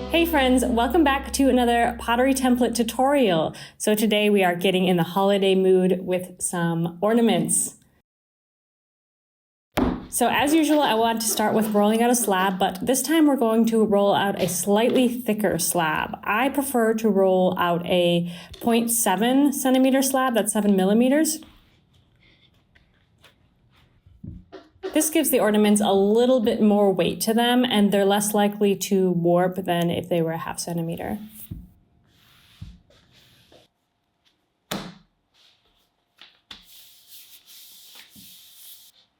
Hey friends, welcome back to another pottery template tutorial. So today we are getting in the holiday mood with some ornaments. So as usual, I want to start with rolling out a slab, but this time we're going to roll out a slightly thicker slab. I prefer to roll out a 0.7 centimeter slab, that's 7 millimeters. This gives the ornaments a little bit more weight to them, and they're less likely to warp than if they were a half centimeter.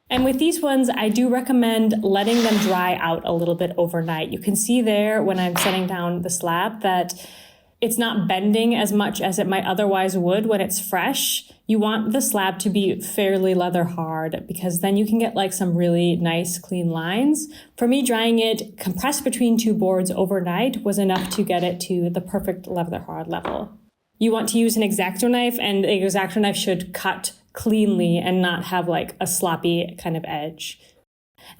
And with these ones, I do recommend letting them dry out a little bit overnight. You can see there when I'm setting down the slab that it's not bending as much as it might otherwise would when it's fresh. You want the slab to be fairly leather hard because then you can get like some really nice clean lines. For me, drying it compressed between two boards overnight was enough to get it to the perfect leather hard level. You want to use an X-Acto knife, and the X-Acto knife should cut cleanly and not have like a sloppy kind of edge.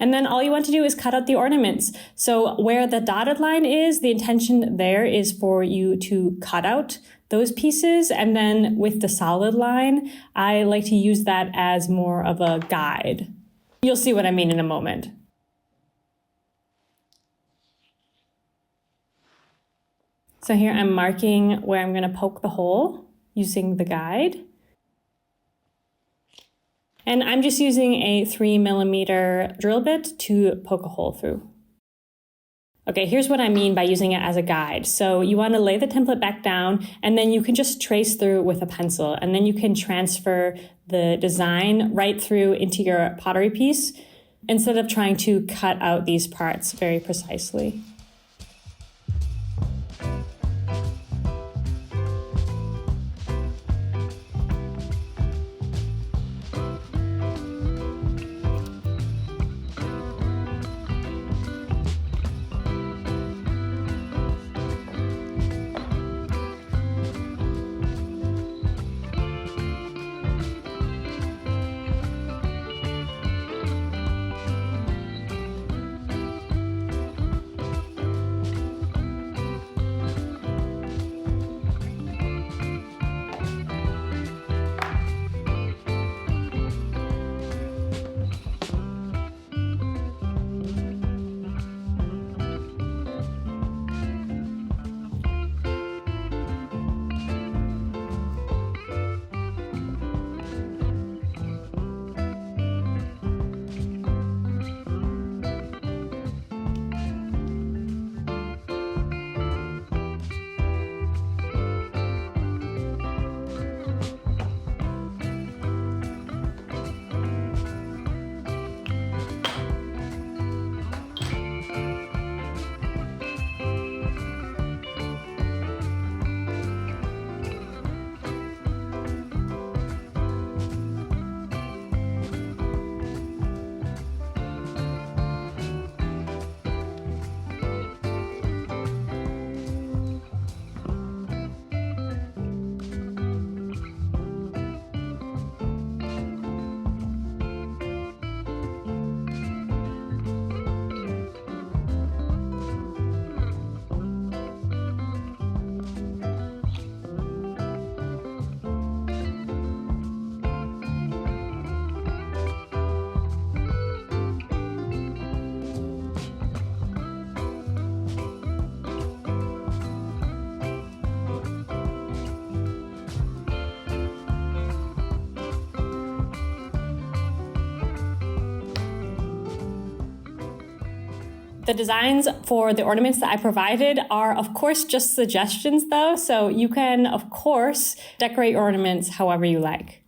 And then all you want to do is cut out the ornaments. So where the dotted line is, the intention there is for you to cut out those pieces. And then with the solid line, I like to use that as more of a guide. You'll see what I mean in a moment. So here I'm marking where I'm going to poke the hole using the guide. And I'm just using a 3 millimeter drill bit to poke a hole through. Okay, here's what I mean by using it as a guide. So you want to lay the template back down, and then you can just trace through with a pencil, and then you can transfer the design right through into your pottery piece instead of trying to cut out these parts very precisely. The designs for the ornaments that I provided are, of course, just suggestions though, so you can, of course, decorate your ornaments however you like.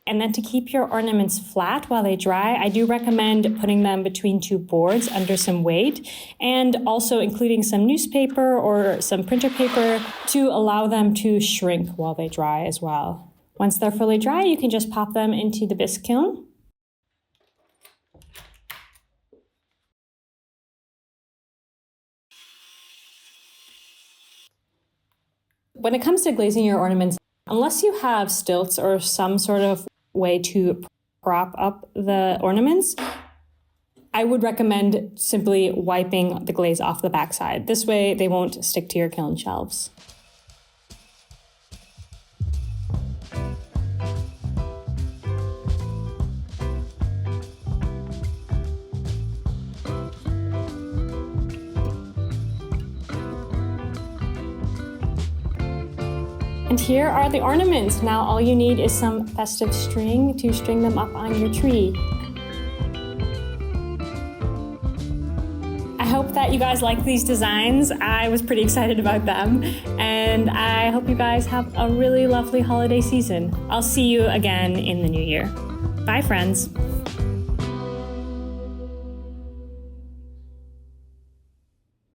And then to keep your ornaments flat while they dry, I do recommend putting them between two boards under some weight, and also including some newspaper or some printer paper to allow them to shrink while they dry as well. Once they're fully dry, you can just pop them into the bisque kiln. When it comes to glazing your ornaments, unless you have stilts or some sort of way to prop up the ornaments, I would recommend simply wiping the glaze off the backside. This way they won't stick to your kiln shelves. And here are the ornaments. Now all you need is some festive string to string them up on your tree. I hope that you guys like these designs. I was pretty excited about them, and I hope you guys have a really lovely holiday season. I'll see you again in the new year. Bye, friends.